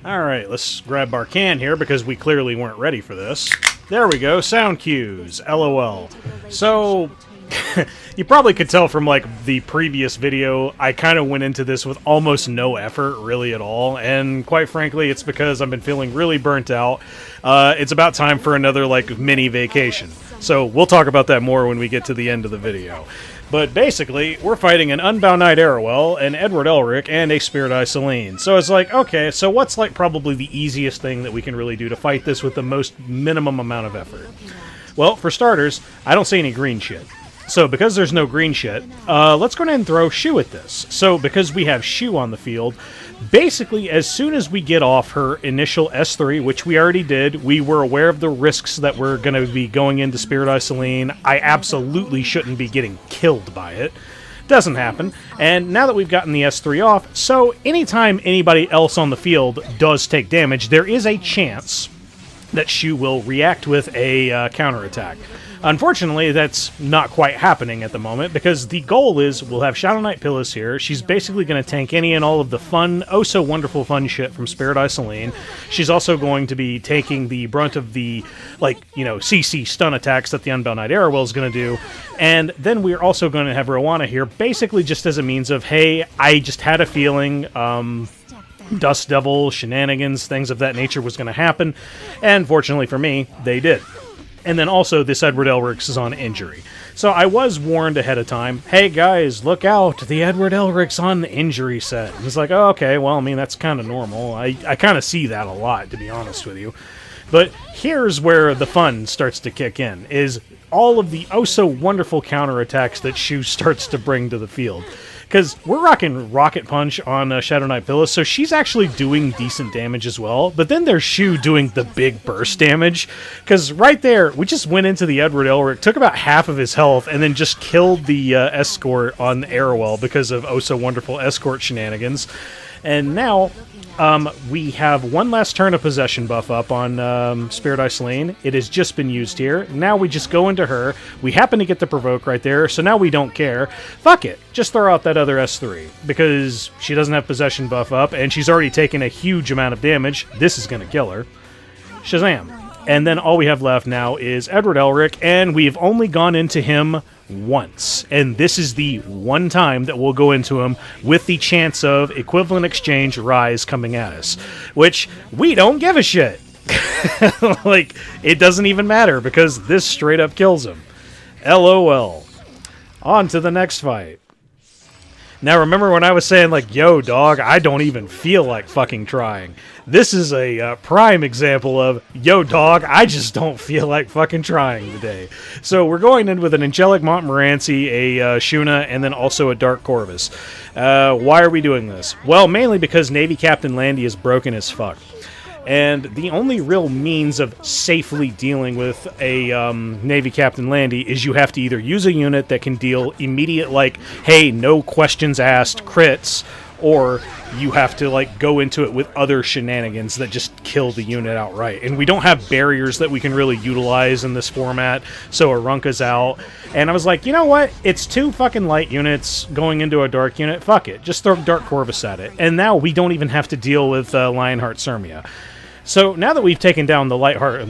Alright, let's grab our can here because we clearly weren't ready for this. There we go, sound cues, LOL. So, you probably could tell from like the previous video, I kind of went into this with almost no effort really at all, and quite frankly it's because I've been feeling really burnt out. It's about time for another like mini vacation. So we'll talk about that more when we get to the end of the video. But basically, we're fighting an Unbound Knight Arowell, an Edward Elric, and a Spirit Eye Celine. So it's like, okay, so what's like probably the easiest thing that we can really do to fight this with the most minimum amount of effort? Well, for starters, I don't see any green shit. So because there's no green shit, let's go ahead and throw Choux at this. So because we have Choux on the field, basically as soon as we get off her initial S3, which we already did, we were aware of the risks that were going to be going into Spirit Eye Celine. I absolutely shouldn't be getting killed by it. Doesn't happen. And now that we've gotten the S3 off, so anytime anybody else on the field does take damage, there is a chance that Choux will react with a counterattack. Unfortunately, that's not quite happening at the moment, because the goal is we'll have Shadow Knight Pyllis here. She's basically going to tank any and all of the fun, oh so wonderful fun shit from Spirit Eye Celine. She's also going to be taking the brunt of the, like, you know, CC stun attacks that the Unbound Knight Arowell is going to do. And then we're also going to have Roana here, basically just as a means of, hey, I just had a feeling, Dust Devil, shenanigans, things of that nature was going to happen. And fortunately for me, they did. And then also, this Edward Elric is on injury. So I was warned ahead of time, hey guys, look out, the Edward Elric's on the injury set. And it's like, oh, okay, well, I mean, that's kind of normal. I kind of see that a lot, to be honest with you. But here's where the fun starts to kick in, is all of the oh-so-wonderful counterattacks that Choux starts to bring to the field. Because we're rocking Rocket Punch on Shadow Knight Pyllis, so she's actually doing decent damage as well. But then there's Choux doing the big burst damage. Because right there, we just went into the Edward Elric, took about half of his health, and then just killed the escort on Arowell because of oh-so-wonderful escort shenanigans. And now, we have one last turn of possession buff up on Spirit Eye Celine. It has just been used here. Now we just go into her. We happen to get the provoke right there, so now we don't care. Fuck it. Just throw out that other S3, because she doesn't have possession buff up, and she's already taken a huge amount of damage. This is going to kill her. Shazam. And then all we have left now is Edward Elric, and we've only gone into him once. And this is the one time that we'll go into him with the chance of equivalent exchange rise coming at us. Which, we don't give a shit. Like, it doesn't even matter, because this straight up kills him. LOL. On to the next fight. Now, remember when I was saying, like, yo, dog, I don't even feel like fucking trying. This is a prime example of, yo, dog, I just don't feel like fucking trying today. So we're going in with an Angelic Montmorancy, a Shuna, and then also a Dark Corvus. Why are we doing this? Well, mainly because Navy Captain Landy is broken as fuck. And the only real means of safely dealing with a Navy Captain Landy is you have to either use a unit that can deal immediate, like, hey, no questions asked crits, or you have to, like, go into it with other shenanigans that just kill the unit outright. And we don't have barriers that we can really utilize in this format, so Arunka's out. And I was like, you know what? It's two fucking light units going into a dark unit. Fuck it. Just throw Dark Corvus at it. And now we don't even have to deal with Lionheart Cermia. So now that we've taken down the Lionheart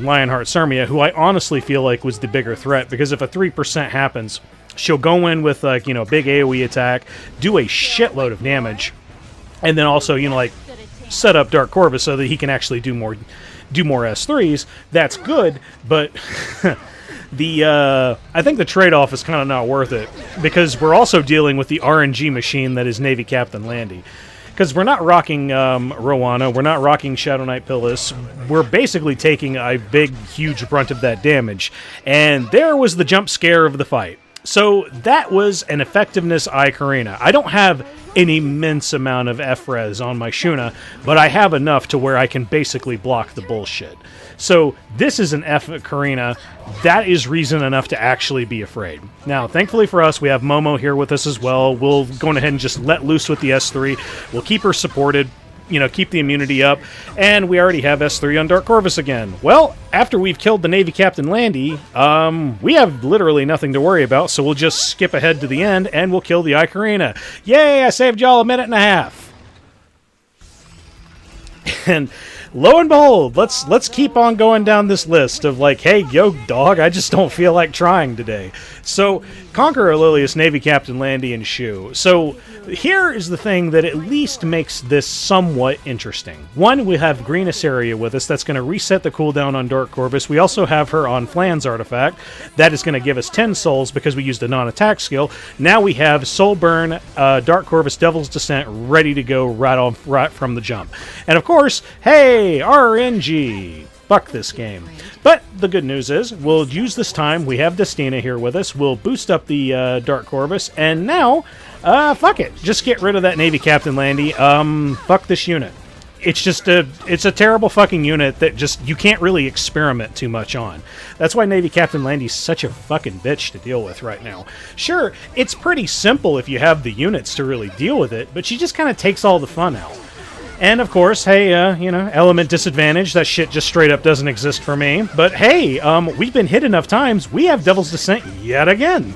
Cermia, who I honestly feel like was the bigger threat, because if a 3% happens, she'll go in with, like, you know, big AoE attack, do a shitload of damage, and then also, you know, like, set up Dark Corvus so that he can actually do more S3s. That's good, but I think the trade-off is kind of not worth it, because we're also dealing with the RNG machine that is Navy Captain Landy. Because we're not rocking Roana, we're not rocking Shadow Knight Pyllis, we're basically taking a big, huge brunt of that damage. And there was the jump scare of the fight. So that was an effectiveness ae-KARINA. I don't have an immense amount of F-res on my Shuna, but I have enough to where I can basically block the bullshit. So this is an ae-KARINA. That is reason enough to actually be afraid. Now, thankfully for us, we have Momo here with us as well. We'll go ahead and just let loose with the S3. We'll keep her supported, you know, keep the immunity up, and we already have S3 on Dark Corvus again. Well, after we've killed the Navy Captain Landy, we have literally nothing to worry about, so we'll just skip ahead to the end, and we'll kill the ae-KARINA. Yay, I saved y'all a minute and a half. And lo and behold, let's keep on going down this list of like, hey, yo, dog, I just don't feel like trying today. So, Conqueror, Lilias, Navy Captain, Landy, and Choux. So, here is the thing that at least makes this somewhat interesting. One, we have Green Iseria with us. That's going to reset the cooldown on Dark Corvus. We also have her on Flan's artifact. That is going to give us 10 souls because we used a non-attack skill. Now we have Soul Burn, Dark Corvus, Devil's Descent ready to go right from the jump. And of course, hey, RNG. Fuck this game. But the good news is, we'll use this time. We have Destina here with us. We'll boost up the Dark Corvus. And now, fuck it. Just get rid of that Navy Captain, Landy. Fuck this unit. It's just it's a terrible fucking unit that just, you can't really experiment too much on. That's why Navy Captain Landy's such a fucking bitch to deal with right now. Sure, it's pretty simple if you have the units to really deal with it, but she just kind of takes all the fun out. And of course, hey, element disadvantage, that shit just straight up doesn't exist for me. But hey, we've been hit enough times, we have Devil's Descent yet again.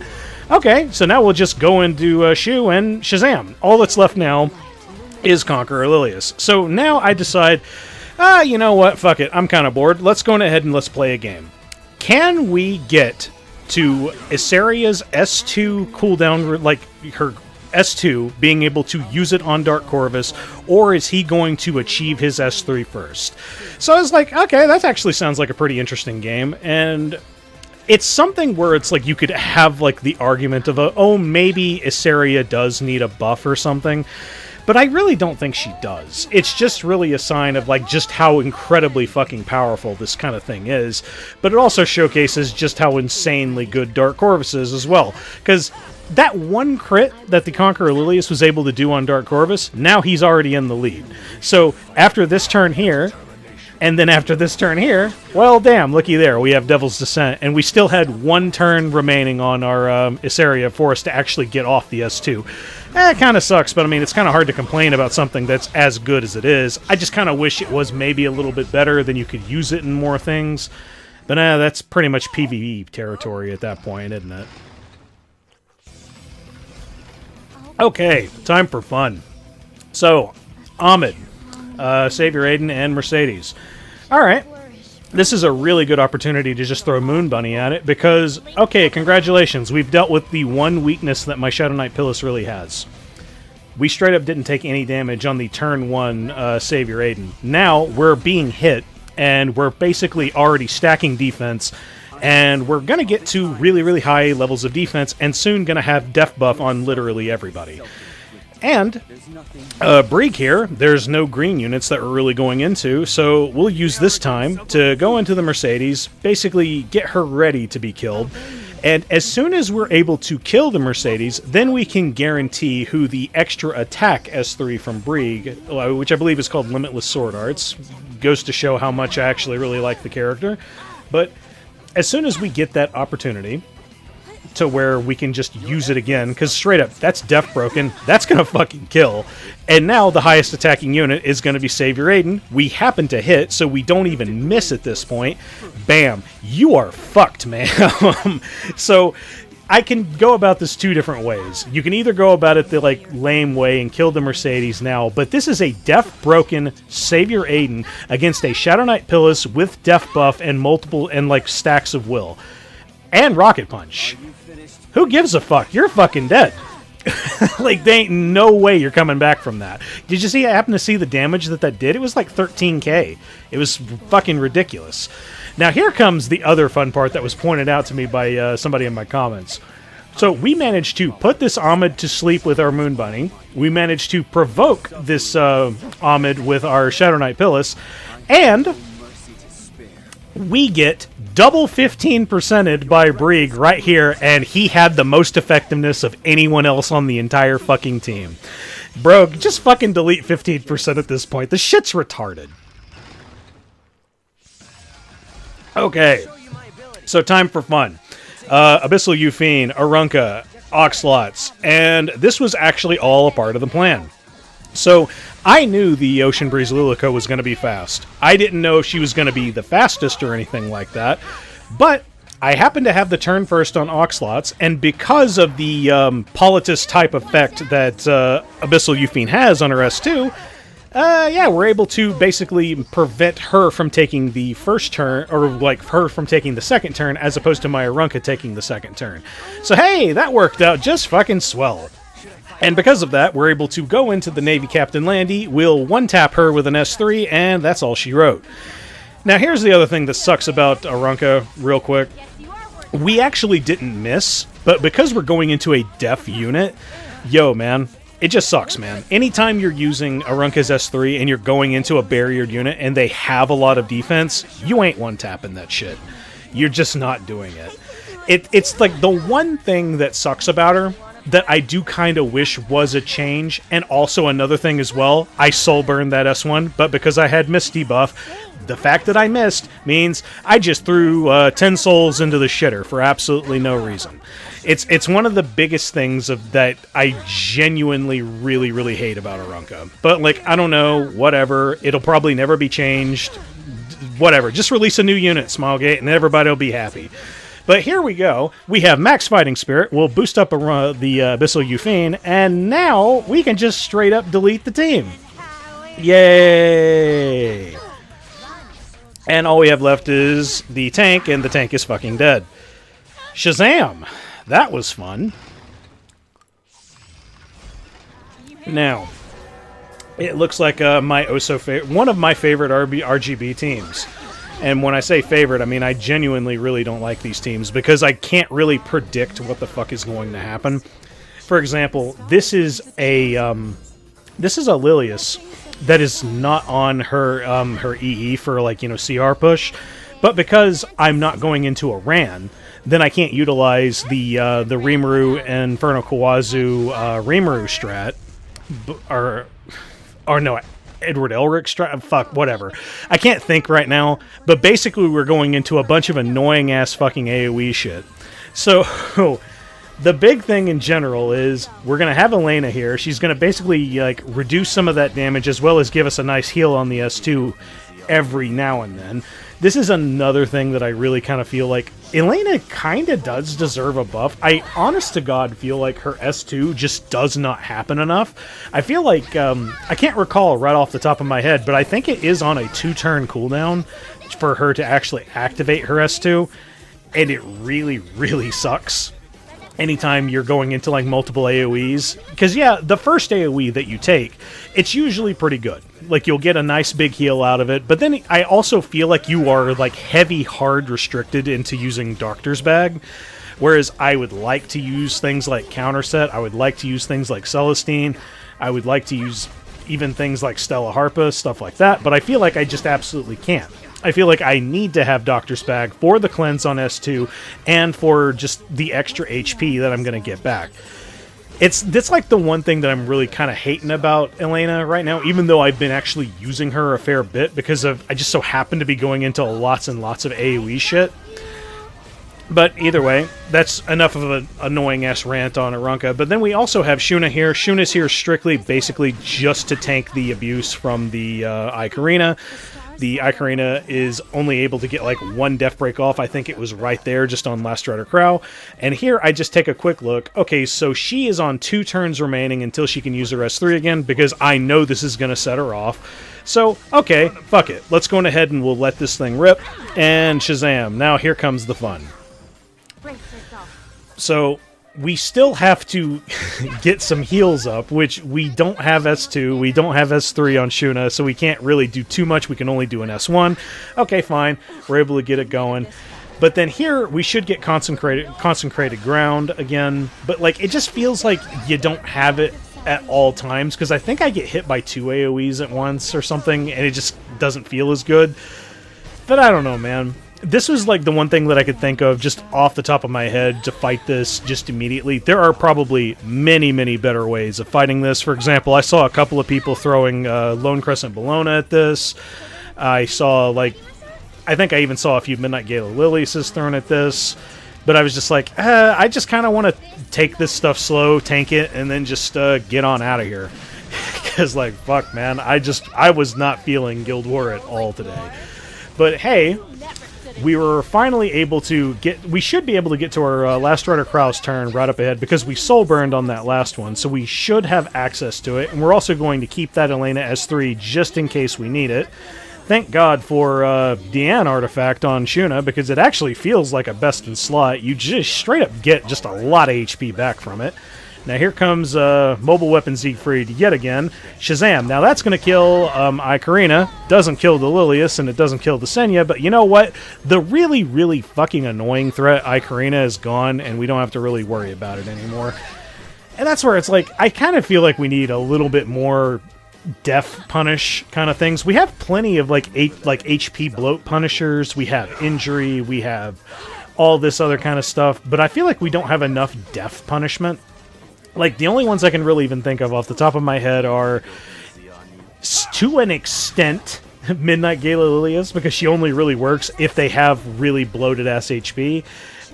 Okay, so now we'll just go into Choux and Shazam. All that's left now is Conqueror Lilias. So now I decide, you know what, fuck it, I'm kind of bored. Let's go ahead and let's play a game. Can we get to Iseria's S2 cooldown, like her S2, being able to use it on Dark Corvus, or is he going to achieve his S3 first? So I was like, okay, that actually sounds like a pretty interesting game, and it's something where it's like you could have like the argument of, oh, maybe Iseria does need a buff or something, but I really don't think she does. It's just really a sign of like just how incredibly fucking powerful this kind of thing is, but it also showcases just how insanely good Dark Corvus is as well, because that one crit that the Conqueror Lilias was able to do on Dark Corvus, now he's already in the lead. So after this turn here, and then after this turn here, well, damn, looky there, we have Devil's Descent, and we still had one turn remaining on our Iseria for us to actually get off the S2. It kind of sucks, but I mean, it's kind of hard to complain about something that's as good as it is. I just kind of wish it was maybe a little bit better, then you could use it in more things. But that's pretty much PvE territory at that point, isn't it? Okay, time for fun. So, Ahmed, Savior Aiden, and Mercedes. Alright, this is a really good opportunity to just throw Moon Bunny at it, because, okay, congratulations, we've dealt with the one weakness that my Shadow Knight Pyllis really has. We straight up didn't take any damage on the turn 1 Savior Aiden. Now, we're being hit, and we're basically already stacking defense, and we're going to get to really, really high levels of defense, and soon going to have def buff on literally everybody. And Brieg here, there's no green units that we're really going into, so we'll use this time to go into the Mercedes, basically get her ready to be killed, and as soon as we're able to kill the Mercedes, then we can guarantee who the extra attack S3 from Brieg, which I believe is called Limitless Sword Arts, goes to show how much I actually really like the character. But as soon as we get that opportunity to where we can just use it again, because straight up, that's def broken, that's going to fucking kill. And now the highest attacking unit is going to be Savior Aiden. We happen to hit, so we don't even miss at this point. Bam. You are fucked, man. So I can go about this two different ways. You can either go about it the like lame way and kill the Mercedes now, but this is a def broken Savior Aiden against a Shadow Knight Pyllis with def buff and multiple and like stacks of will. And Rocket Punch. Who gives a fuck? You're fucking dead. Like, there ain't no way you're coming back from that. Did you see? I happen to see the damage that did? It was like 13k. It was fucking ridiculous. Now, here comes the other fun part that was pointed out to me by somebody in my comments. So, we managed to put this Ahmed to sleep with our Moon Bunny. We managed to provoke this Ahmed with our Shadow Knight Pyllis. And we get double 15%ed by Brieg right here, and he had the most effectiveness of anyone else on the entire fucking team. Bro, just fucking delete 15% at this point. This shit's retarded. Okay, so time for fun. Abyssal Yufine, Arunka, Oxlots, and this was actually all a part of the plan. So, I knew the Ocean Breeze Luluca was going to be fast. I didn't know if she was going to be the fastest or anything like that, but I happened to have the turn first on Oxlots, and because of the Politis type effect that Abyssal Yufine has on her S2, Yeah, we're able to basically prevent her from taking the first turn, or like her from taking the second turn, as opposed to my Arunka taking the second turn. So hey, that worked out just fucking swell. And because of that, we're able to go into the Navy Captain Landy, we'll one-tap her with an S3, and that's all she wrote. Now here's the other thing that sucks about Arunka, real quick. We actually didn't miss, but because we're going into a def unit, yo man, it just sucks, man. Anytime you're using Arunka's S3 and you're going into a barriered unit and they have a lot of defense, you ain't one-tapping that shit. You're just not doing it. It's like the one thing that sucks about her that I do kind of wish was a change, and also another thing as well, I soul burned that S1, but because I had Mist debuff, the fact that I missed means I just threw 10 souls into the shitter for absolutely no reason. It's one of the biggest things that I genuinely really, really hate about Arunka. But, like, I don't know, whatever, it'll probably never be changed, whatever, just release a new unit, Smilegate, and everybody will be happy. But here we go. We have Max Fighting Spirit. We'll boost up the Abyssal Yufine, and now we can just straight up delete the team. Yay! And all we have left is the tank, and the tank is fucking dead. Shazam! That was fun. Now, it looks like one of my favorite RGB teams. And when I say favorite, I mean I genuinely really don't like these teams because I can't really predict what the fuck is going to happen. For example, this is a Lilias that is not on her EE for, like, you know, CR push, but because I'm not going into a Ran, then I can't utilize the Rimuru and Inferno Kawazu Rimuru strat, or no, Edward Elric strat, fuck, whatever. I can't think right now, but basically we're going into a bunch of annoying ass fucking AoE shit. So the big thing in general is we're going to have Elena here. She's going to basically, like, reduce some of that damage as well as give us a nice heal on the S2 every now and then. This is another thing that I really kind of feel like Elena kind of does deserve a buff. I, honest to God, feel like her S2 just does not happen enough. I feel like, I can't recall right off the top of my head, but I think it is on a 2-turn cooldown for her to actually activate her S2, and it really, really sucks anytime you're going into, like, multiple AoEs. Because, yeah, the first AoE that you take, it's usually pretty good. Like, you'll get a nice big heal out of it. But then I also feel like you are, like, heavy, hard restricted into using Doctor's Bag. Whereas I would like to use things like Counterset. I would like to use things like Celestine. I would like to use even things like Stella Harpa, stuff like that. But I feel like I just absolutely can't. I feel like I need to have Doctor's Bag for the cleanse on S2 and for just the extra HP that I'm going to get back. That's like the one thing that I'm really kind of hating about Elena right now, even though I've been actually using her a fair bit because I just so happen to be going into lots and lots of AoE shit. But either way, that's enough of an annoying-ass rant on Arunka. But then we also have Shuna here. Shuna's here strictly, basically, just to tank the abuse from the ae-KARINA. The ae-KARINA is only able to get, like, one Death Break off. I think it was right there, just on Last Rider Krau. And here, I just take a quick look. Okay, so she is on 2 turns remaining until she can use her S3 again, because I know this is going to set her off. So, okay, fuck it. Let's go ahead and we'll let this thing rip. And Shazam. Now, here comes the fun. So, we still have to get some heals up, which we don't have S2, we don't have S3 on Shuna, so we can't really do too much. We can only do an S1. Okay, fine. We're able to get it going. But then here, we should get concentrated ground again. But, like, it just feels like you don't have it at all times, because I think I get hit by 2 AoEs at once or something, and it just doesn't feel as good. But I don't know, man. This was, like, the one thing that I could think of just off the top of my head to fight this just immediately. There are probably many, many better ways of fighting this. For example, I saw a couple of people throwing Lone Crescent Bologna at this. I saw, like, I think I even saw a few Midnight Gala Lilias thrown at this. But I was just like, I just kind of want to take this stuff slow, tank it, and then just get on out of here. Because, like, fuck, man, I was not feeling Guild War at all today. But hey, we were finally able to get... We should be able to get to our last Rider Krau's turn right up ahead because we soul burned on that last one, so we should have access to it, and we're also going to keep that Elena S3 just in case we need it. Thank God for Deanne artifact on Shuna, because it actually feels like a best in slot. You just straight up get just a lot of HP back from it. Now here comes Mobile Weapon Siegfried yet again. Shazam. Now that's going to kill ae-KARINA. Doesn't kill the Lilias, and it doesn't kill the Senya, but you know what? The really, really fucking annoying threat, ae-KARINA, is gone, and we don't have to really worry about it anymore. And that's where it's like, I kind of feel like we need a little bit more death punish kind of things. We have plenty of like HP bloat punishers, we have injury, we have all this other kind of stuff, but I feel like we don't have enough death punishment. Like, the only ones I can really even think of off the top of my head are, to an extent, Midnight Gala Lilias, because she only really works if they have really bloated ass HP.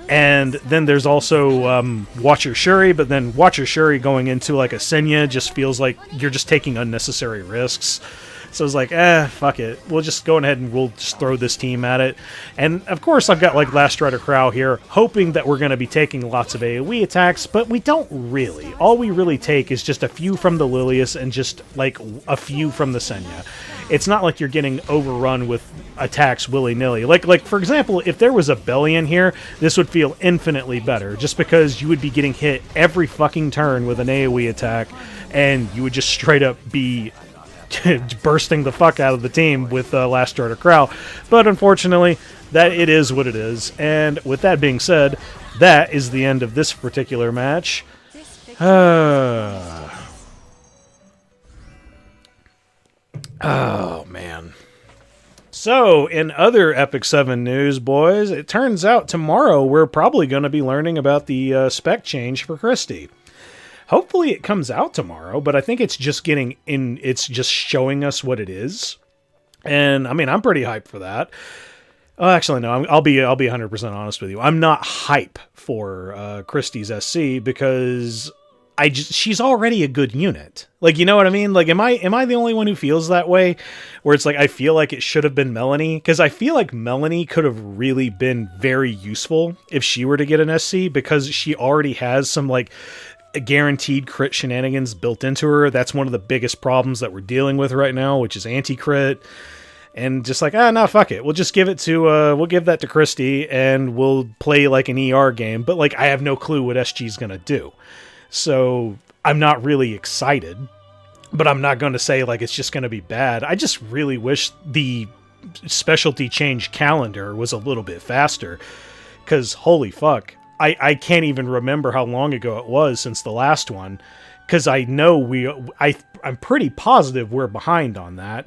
And then there's also Watcher Shuri, but then Watcher Shuri going into like a Senya just feels like you're just taking unnecessary risks. So it's like, fuck it. We'll just go ahead and we'll just throw this team at it. And of course I've got like Last Rider Krau here, hoping that we're going to be taking lots of AoE attacks, but we don't really. All we really take is just a few from the Lilias and just like a few from the Senya. It's not like you're getting overrun with attacks willy-nilly. Like for example, if there was a Belly in here, this would feel infinitely better, just because you would be getting hit every fucking turn with an AoE attack, and you would just straight up be bursting the fuck out of the team with Last Rider Krau. But unfortunately, that it is what it is. And with that being said, that is the end of this particular match. Oh, man. So, in other Epic 7 news, boys, it turns out tomorrow we're probably going to be learning about the spec change for Christie. Hopefully it comes out tomorrow, but I think it's just it's just showing us what it is. And, I mean, I'm pretty hyped for that. Oh, actually, no, I'll be 100% honest with you. I'm not hype for Christie's SC because she's already a good unit. Like, you know what I mean? Like, am I the only one who feels that way? Where it's like, I feel like it should have been Melanie, because I feel like Melanie could have really been very useful if she were to get an SC, because she already has some, like, guaranteed crit shenanigans built into her. That's one of the biggest problems that we're dealing with right now, which is anti-crit. And just like, no, fuck it. We'll just give it to, we'll give that to Christie, and we'll play like an ER game. But, like, I have no clue what SG's gonna do. So, I'm not really excited. But I'm not going to say, like, it's just going to be bad. I just really wish the specialty change calendar was a little bit faster. Because, holy fuck, I can't even remember how long ago it was since the last one. Because I know I'm pretty positive we're behind on that.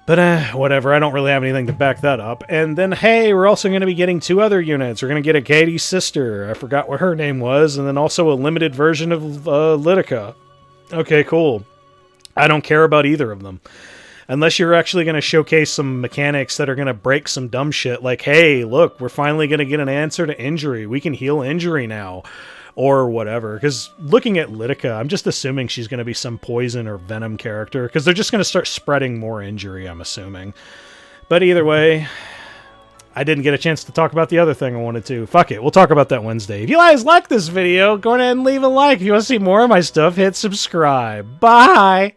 But, whatever, I don't really have anything to back that up. And then, hey, we're also going to be getting 2 other units. We're going to get a Katie's sister. I forgot what her name was. And then also a limited version of Luluca. Okay, cool. I don't care about either of them. Unless you're actually going to showcase some mechanics that are going to break some dumb shit. Like, hey, look, we're finally going to get an answer to injury. We can heal injury now. Or whatever. Because looking at Luluca, I'm just assuming she's going to be some poison or venom character. Because they're just going to start spreading more injury, I'm assuming. But either way, I didn't get a chance to talk about the other thing I wanted to. Fuck it, we'll talk about that Wednesday. If you guys like this video, go ahead and leave a like. If you want to see more of my stuff, hit subscribe. Bye!